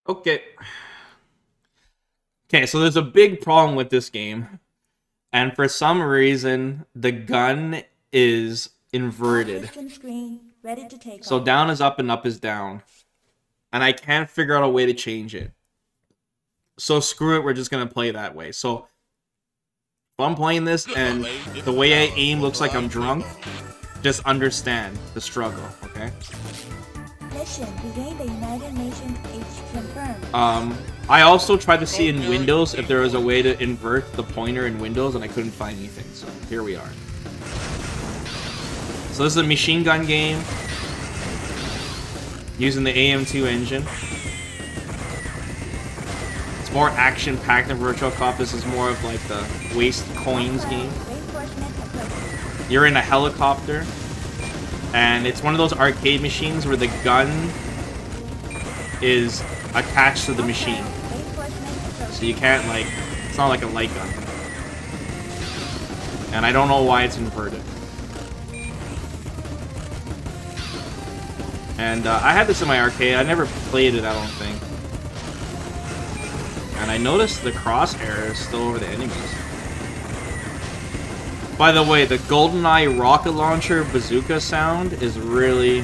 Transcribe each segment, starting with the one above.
Okay. Okay, so there's a big problem with this game. And for some reason, the gun is inverted. So down is up and up is down. And I can't figure out a way to change it. So screw it, we're just going to play that way. So if I'm playing this and the way I aim looks like I'm drunk, just understand the struggle, okay? Mission begin the United Nations H confirmed. I also tried to see in Windows if there was a way to invert the pointer in Windows, and I couldn't find anything, so here we are. So this is a machine gun game using the AM2 engine. It's more action-packed than Virtual Cop. This is more of like the waste coins game. You're in a helicopter, and it's one of those arcade machines where the gun is attached to the machine. So you can't, like, it's not like a light gun. And I don't know why it's inverted. And I had this in my arcade. I never played it, I don't think. And I noticed the crosshair is still over the enemies. By the way, the GoldenEye rocket launcher bazooka sound is really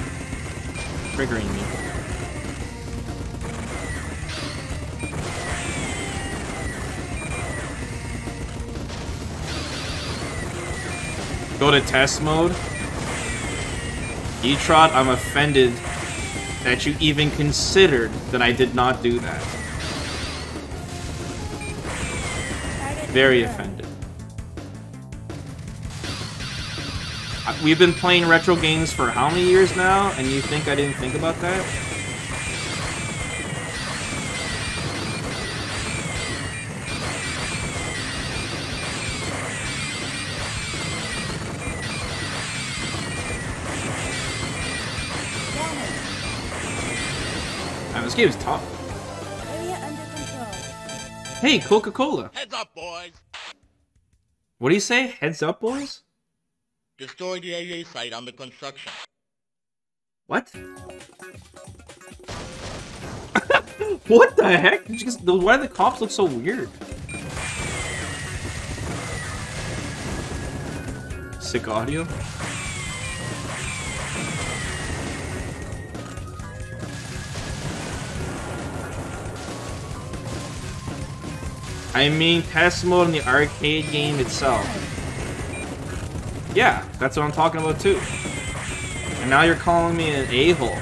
triggering me. Go to test mode. E-Trot, I'm offended that you even considered that I did not do that. Very offended. We've been playing retro games for how many years now, and you think I didn't think about that? This game is tough. Area under control. Hey, Coca-Cola. Heads up, boys. What do you say? Heads up, boys? Destroy the AA site under construction. What? What the heck? Why do the cops look so weird? Sick audio. I mean, test mode in the arcade game itself. Yeah, that's what I'm talking about too. And now you're calling me an a-hole.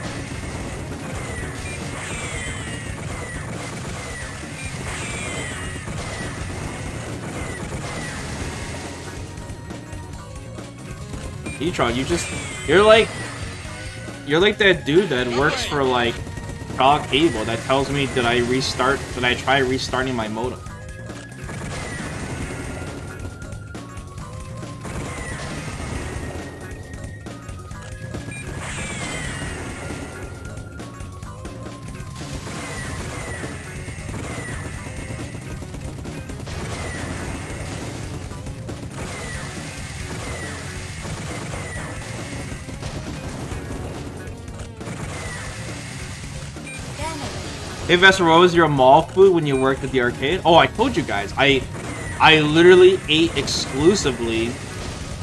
E-Tron, you're like that dude that works for like Shaw Cable that tells me that I try restarting my modem. Hey Vesper, what was your mall food when you worked at the arcade? Oh, I told you guys. I literally ate exclusively,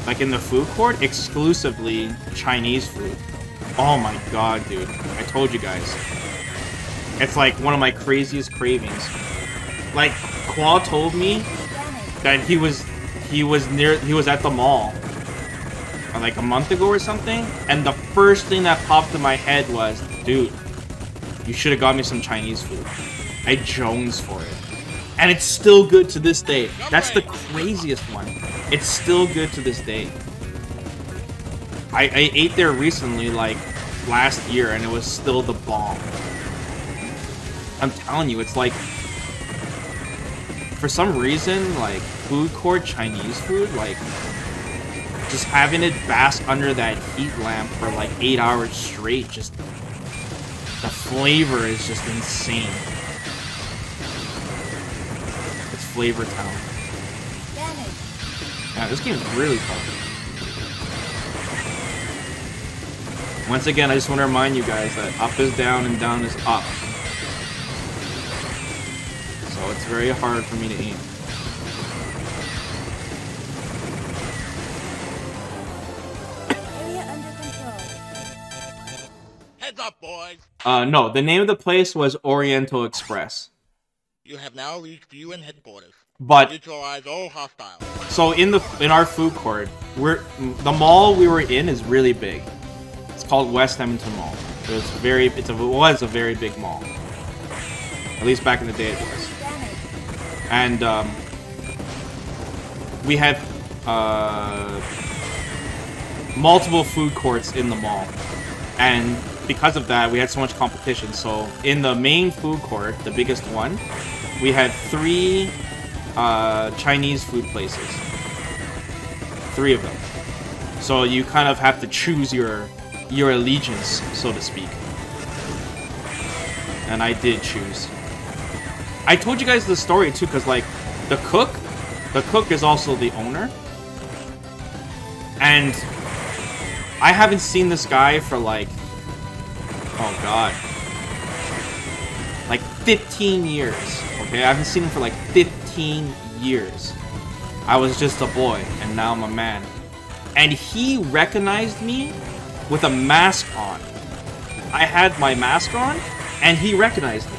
like in the food court, exclusively Chinese food. Oh my god, dude. I told you guys. It's like one of my craziest cravings. Like, Qua told me that he was at the mall like a month ago or something, and the first thing that popped in my head was, dude, you should have got me some Chinese food. I jones for it. And it's still good to this day. That's the craziest one. It's still good to this day. I ate there recently, like, last year, and it was still the bomb. I'm telling you, it's like, for some reason, like, food court Chinese food, like, just having it bask under that heat lamp for like 8 hours straight, just the flavor is just insane. It's Flavor Town. Yeah, this game is really tough. Once again, I just want to remind you guys that up is down and down is up. so it's very hard for me to aim. Area under control. Heads up, boys. No, the name of the place was Oriental Express. You have now reached UN headquarters. But Neutralize all hostiles. so in our food court, the mall we were in is really big. It's called West Edmonton Mall. It was a very big mall. At least back in the day it was. And we had multiple food courts in the mall. And because of that, we had so much competition. So in the main food court, the biggest one, we had 3 Chinese food places. 3 of them. So you kind of have to choose your allegiance, so to speak. And I did choose. I told you guys the story too, because like the cook is also the owner. And I haven't seen this guy for like, oh god, like 15 years. Okay, I haven't seen him for like 15 years. I was just a boy, and now I'm a man. And he recognized me with a mask on. I had my mask on, and he recognized me.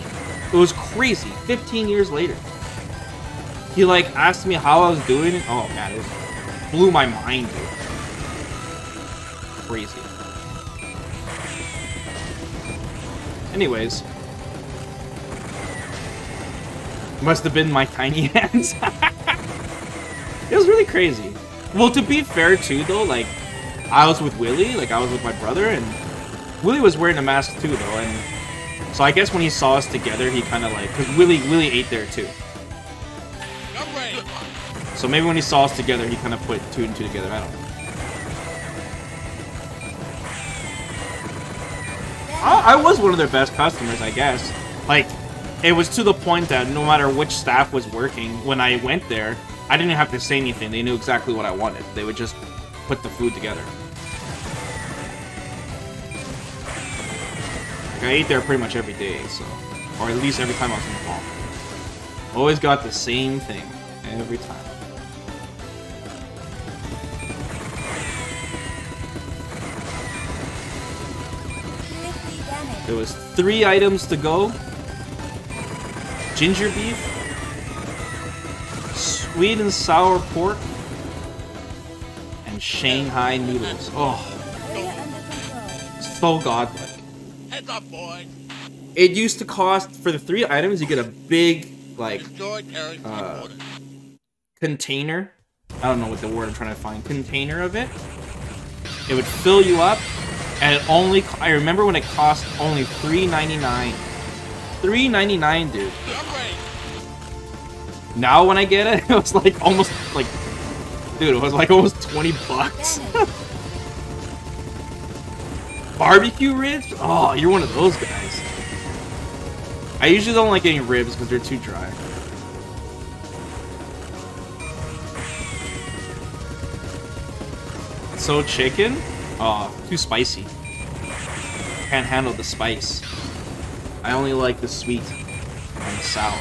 It was crazy. 15 years later. He like asked me how I was doing. Oh man, it blew my mind, dude. Crazy. Anyways. Must have been my tiny hands. It was really crazy. Well, to be fair too though, like I was with Willie, like I was with my brother, and Willie was wearing a mask too though, and so I guess when he saw us together, he kind of like, because Willie ate there too. So maybe when he saw us together, he kind of put 2 and 2 together. I don't know. I was one of their best customers, I guess. Like, it was to the point that no matter which staff was working, when I went there, I didn't have to say anything. They knew exactly what I wanted. They would just put the food together. Like, I ate there pretty much every day, so, or at least every time I was in the mall. Always got the same thing every time. There was 3 items to go. Ginger beef, sweet and sour pork, and Shanghai noodles. Oh, so godlike. Heads up, boys. It used to cost, for the 3 items, you get a big, like, container. I don't know what the word I'm trying to find. Container of it. It would fill you up, and it only, I remember when it cost only $3.99. $3.99, dude. Now when I get it, it was like almost, like, dude, it was like almost 20 bucks. Barbecue ribs? Oh, you're one of those guys. I usually don't like getting ribs because they're too dry. So chicken? Oh, too spicy. Can't handle the spice. I only like the sweet and the sour.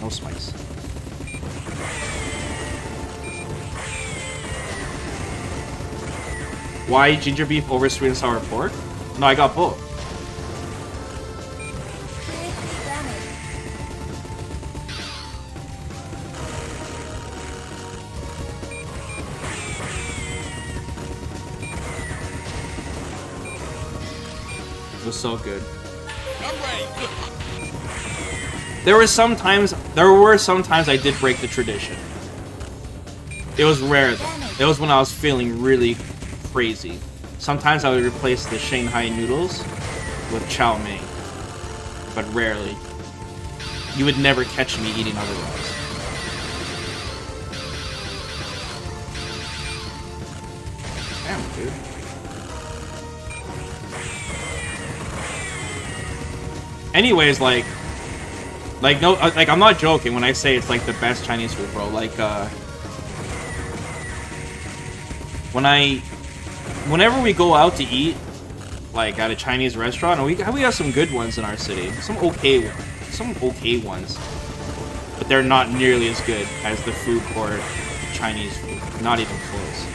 No spice. Why ginger beef over sweet and sour pork? No, I got both. It was so good. There were some times I did break the tradition. It was rare though. It was when I was feeling really crazy. Sometimes I would replace the Shanghai noodles with chow mein, but rarely. You would never catch me eating otherwise. Damn, dude. Anyways, like no, like I'm not joking when I say it's like the best Chinese food, bro. Like whenever we go out to eat, like at a Chinese restaurant, and we have some good ones in our city, some okay ones. but they're not nearly as good as the food court Chinese food. Not even close.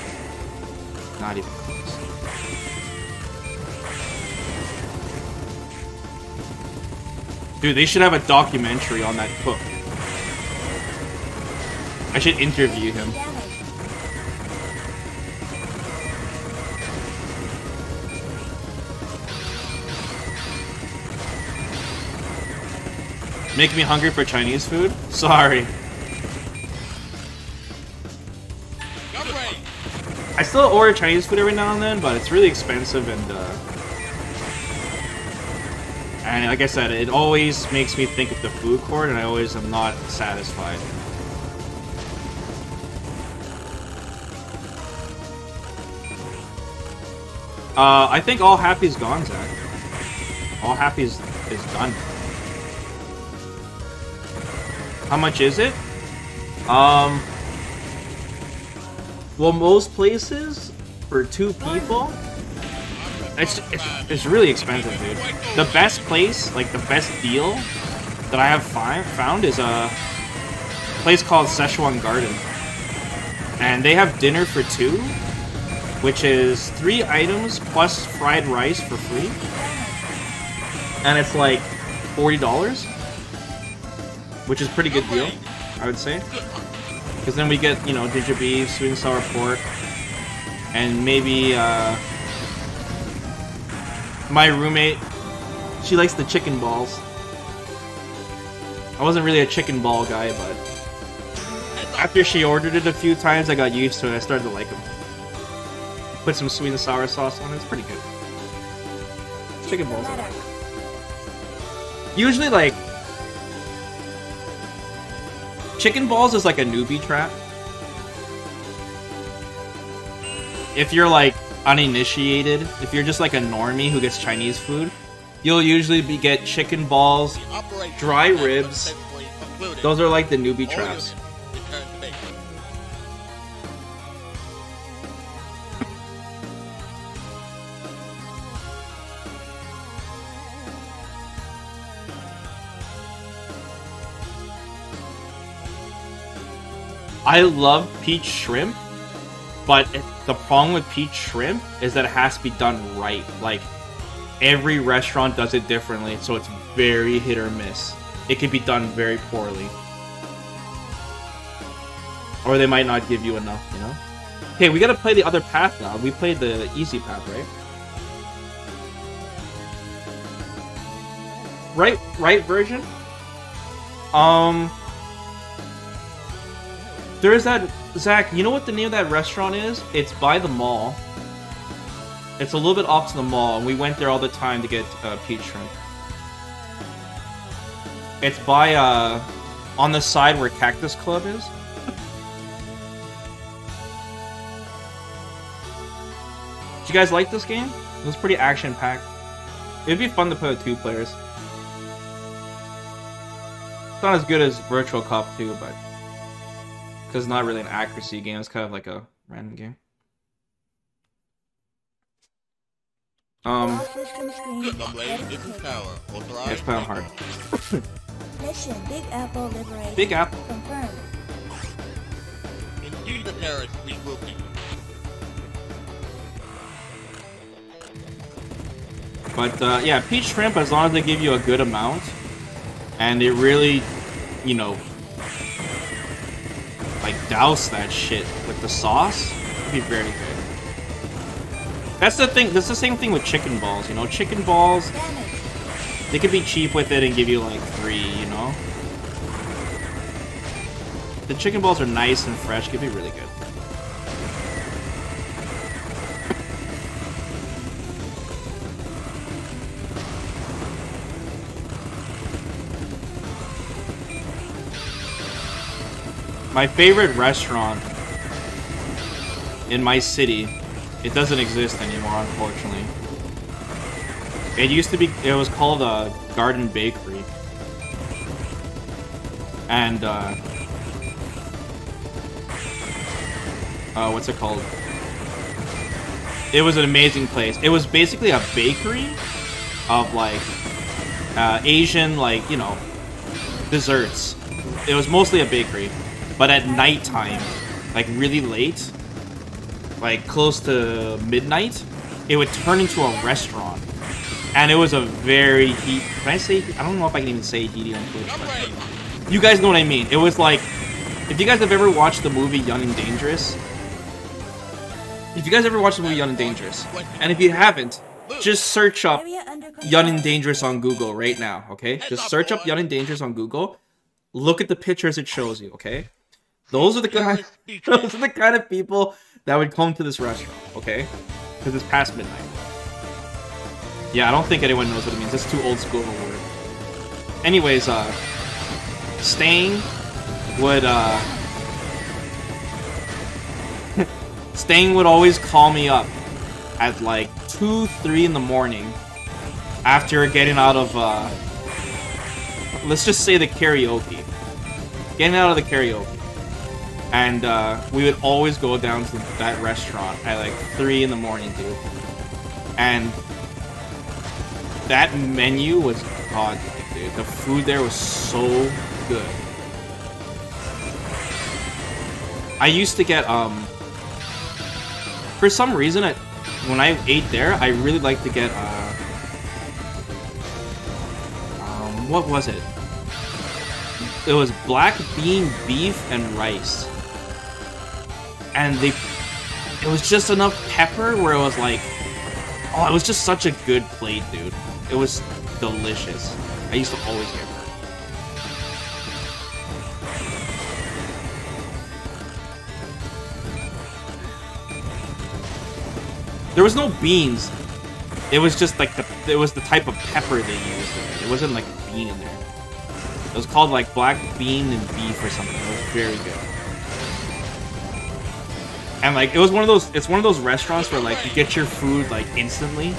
Not even close. Dude, they should have a documentary on that cook. I should interview him. Make me hungry for Chinese food? Sorry. I still order Chinese food every now and then, but it's really expensive and like I said, it always makes me think of the food court, and I always am not satisfied. I think All Happy's gone, Zach. All Happy's is done. How much is it? Well, most places for 2 people, it's really expensive, dude. The best place, like the best deal that I have found is a place called Szechuan Garden, and they have dinner for 2, which is 3 items plus fried rice for free, and it's like $40, which is a pretty good deal, I would say. Because then we get, you know, ginger beef, sweet and sour pork, and maybe, my roommate, she likes the chicken balls. I wasn't really a chicken ball guy, but after she ordered it a few times, I got used to it. I started to like them. Put some sweet and sour sauce on it. It's pretty good. Chicken balls. Usually, like, chicken balls is like a newbie trap. If you're like uninitiated, if you're just like a normie who gets Chinese food, you'll usually get chicken balls, dry ribs. Those are like the newbie traps. I love peach shrimp, but the problem with peach shrimp is that it has to be done right. Like, every restaurant does it differently, so it's very hit or miss. It can be done very poorly. Or they might not give you enough, you know? Okay, we gotta play the other path now. We played the easy path, right? Right version? There's that... Zach, you know what the name of that restaurant is? It's by the mall. It's a little bit off to the mall, and we went there all the time to get peach shrimp. It's by, on the side where Cactus Club is. Did you guys like this game? It was pretty action-packed. It'd be fun to play with 2 players. It's not as good as Virtual Cop 2, but... because it's not really an accuracy game, it's kind of like a random game. It's kind of hard. Mission Big Apple liberated. Big Apple. Confirmed. Indeed, the terrorists regrouping. But yeah, peach shrimp, as long as they give you a good amount, and it really, you know, like douse that shit with the sauce, it'd be very good. That's the thing. That's the same thing with chicken balls. You know, chicken balls, they could be cheap with it and give you like 3. You know, the chicken balls are nice and fresh. Could be really good. My favorite restaurant in my city, it doesn't exist anymore, unfortunately. It used to be, it was called Garden Bakery. And, what's it called? It was an amazing place. It was basically a bakery of, like, Asian, like, you know, desserts. it was mostly a bakery, but at nighttime, like really late, like close to midnight, it would turn into a restaurant. And it was a very can I say, I don't know if I can even say heaty on Twitch, but you guys know what I mean. It was like, if you guys have ever watched the movie Young and Dangerous, and if you haven't, just search up Young and Dangerous on Google right now, okay? Just search up Young and Dangerous on Google. Look at the pictures it shows you, okay? Those are the kind of people that would come to this restaurant, okay? Because it's past midnight. Yeah, I don't think anyone knows what it means. It's too old school of a word. Anyways, Stang would Stang would always call me up at like 2, 3 in the morning after getting out of let's just say the karaoke. Getting out of the karaoke. And we would always go down to that restaurant at like 3 in the morning, dude. And that menu was godlike, dude. The food there was so good. I used to get, for some reason, when I ate there, I really liked to get, what was it? It was black bean beef and rice. And it was just enough pepper where it was like, oh, it was just such a good plate, dude. It was delicious. I used to always get that. There was no beans. It was just like it was the type of pepper they used. It wasn't like a bean in there. It was called like black bean and beef or something. It was very good. And like it's one of those restaurants where like you get your food like instantly.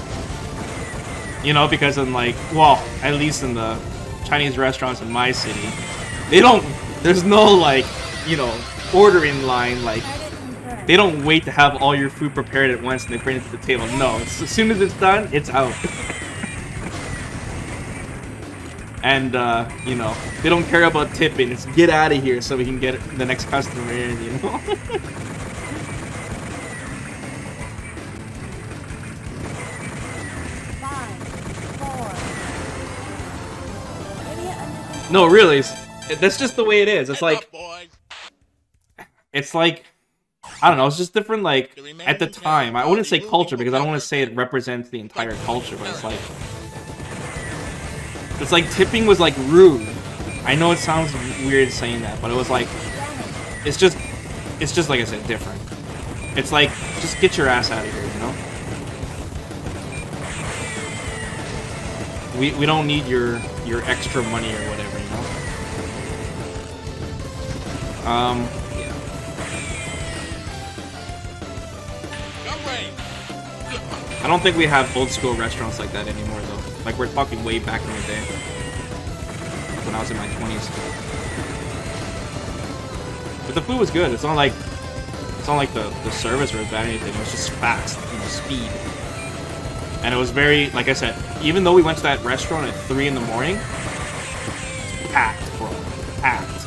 You know, because in like, well, at least in the Chinese restaurants in my city, there's no like, you know, ordering line, like they don't wait to have all your food prepared at once and they bring it to the table. No, as soon as it's done, it's out. And you know, they don't care about tipping. It's get out of here so we can get the next customer in, you know. No, really, that's just the way it is. It's like, I don't know, it's just different, like, at the time. I wouldn't say culture, because I don't want to say it represents the entire culture, but it's like tipping was, like, rude. I know it sounds weird saying that, but it was like, it's just like I said, different. It's like, just get your ass out of here, you know? We don't need your extra money or whatever, you know? Yeah. I don't think we have old school restaurants like that anymore, though. Like, we're talking way back in the day. When I was in my 20s. But the food was good. It's not like the service was bad or anything. It was just fast, you know, speed. And it was very, like I said, even though we went to that restaurant at 3 in the morning, packed, bro. Packed.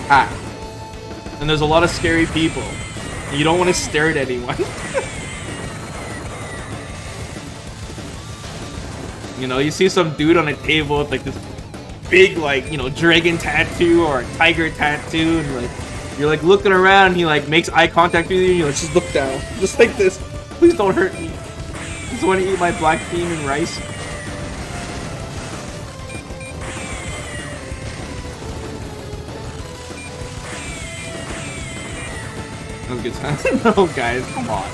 Packed. And there's a lot of scary people. And you don't want to stare at anyone. You know, you see some dude on a table with like this big, like, you know, dragon tattoo or a tiger tattoo, and like you're like looking around and he like makes eye contact with you and you like just look down. Just like this. Please don't hurt me. I just want to eat my black bean and rice. That was a good time. No, guys, come on.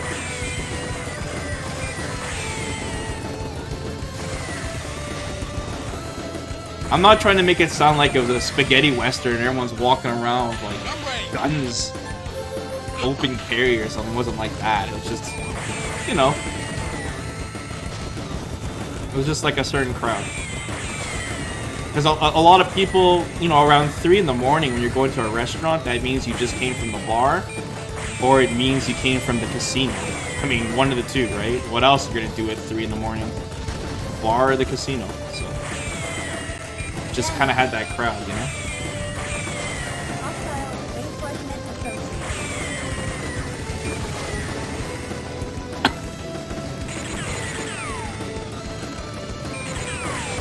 I'm not trying to make it sound like it was a spaghetti western and everyone's walking around with like guns, open carry or something. It wasn't like that. It was just, you know, it was just like a certain crowd. Because a lot of people, you know, around 3 in the morning when you're going to a restaurant, that means you just came from the bar, or it means you came from the casino. I mean, one of the two, right? What else are you gonna do at 3 in the morning? Bar or the casino? So just kind of had that crowd, you know? Hostile reinforcement approaching.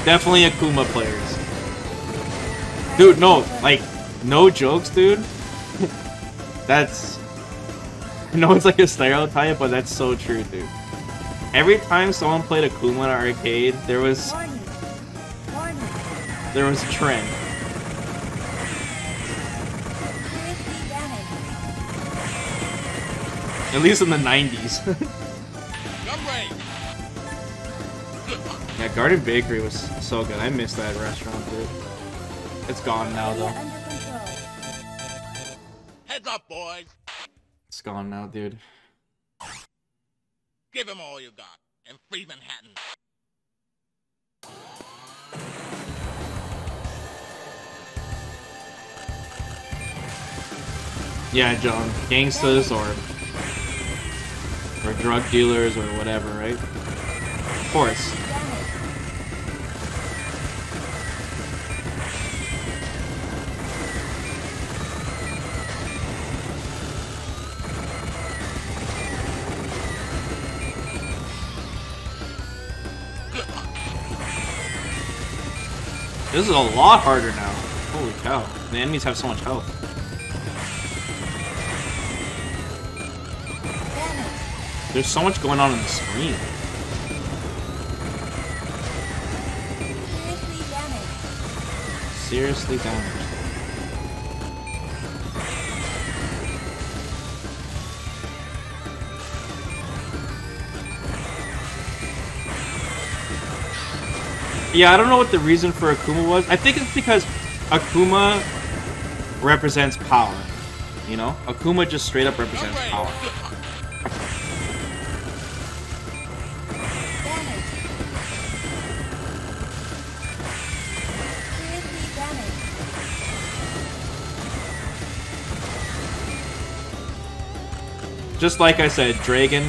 Definitely Akuma players. Dude, no, like, no jokes, dude. That's... I know it's like a stereotype, but that's so true, dude. Every time someone played Akuma in an arcade, there was a trend. Seriously damaged. At least in the 90s. Gunblade! Yeah, Garden Bakery was so good. I miss that restaurant, dude. It's gone now, Area though. under control. Heads up, boys! It's gone now, dude. Give him all you got, and free Manhattan. Yeah, John. Gangsters or drug dealers or whatever, right? Of course. Damage. This is a lot harder now. Holy cow. The enemies have so much health. Damage. There's so much going on the screen. Seriously damaged. Seriously damaged. Yeah, I don't know what the reason for Akuma was. I think it's because Akuma represents power. You know? Akuma just straight up represents power. Damage. Seriously damaged. Just like I said, Dragon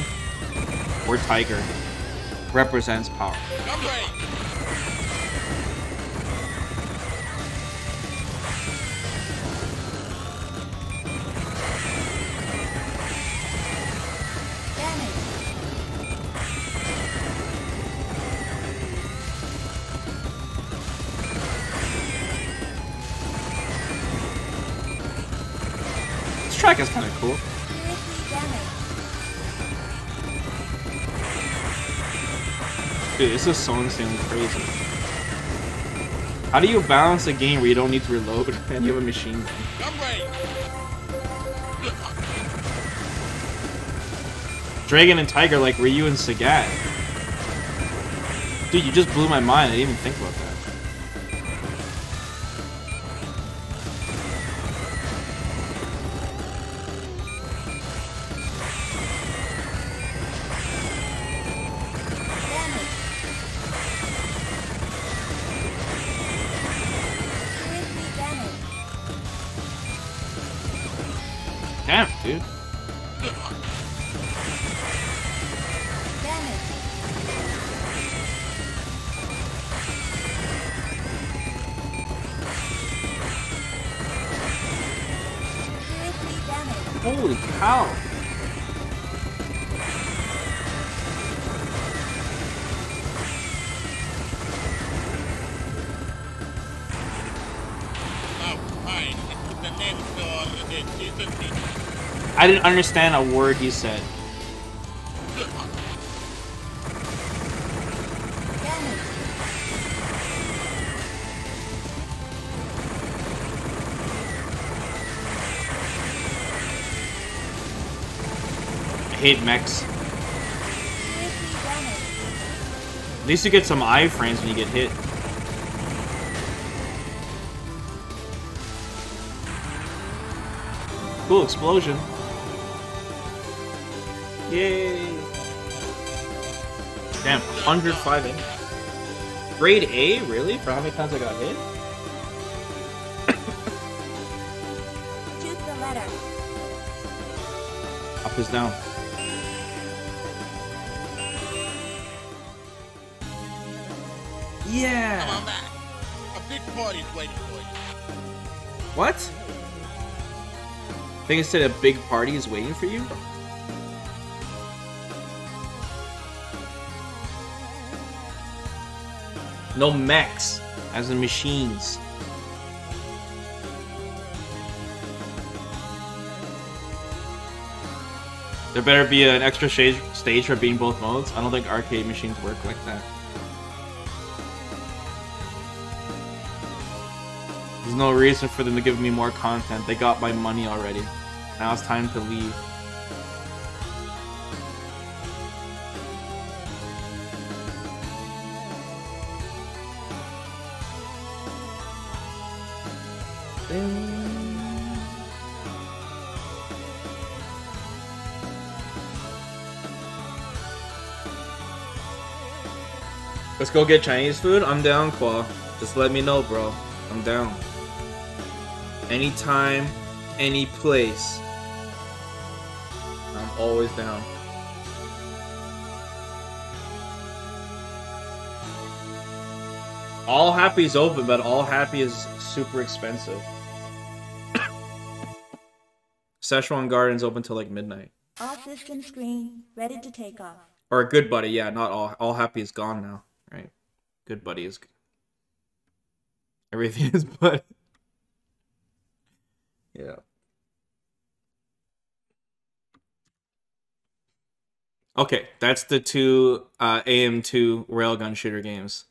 or Tiger represents power. Gunblade! Damage. This track is kind of cool. Seriously damaged. Dude, this is so insanely crazy. How do you balance a game where you don't need to reload and you have a machine gun? Gunblade! Dragon and Tiger like Ryu and Sagat. Dude, you just blew my mind. I didn't even think about that. Damage. Seriously damaged. Damn, dude. Damage. Seriously damaged. Holy cow. Now, fine. The name for the season. I didn't understand a word he said. Damage. I hate mechs. Seriously damaged. At least you get some iframes when you get hit. Cool explosion. Yay. Damn, 105 in. Grade A? Really? For how many times I got hit? Choose the letter. Up is down. Come Yeah! on back. A big party's waiting for you. What? I think it said a big party is waiting for you? No mechs, as in machines. There better be an extra stage for being both modes. I don't think arcade machines work like that. There's no reason for them to give me more content. They got my money already. Now it's time to leave. Let's go get Chinese food? I'm down, Qua. Just let me know, bro. I'm down. Anytime, any place. I'm always down. All Happy is open, but All Happy is super expensive. Szechuan Garden's open till like midnight. All system screen, ready to take off. Or Good Buddy, yeah, not All Happy is gone now, right? Good Buddy is... Everything is but... Yeah. Okay, that's the two AM2 railgun shooter games.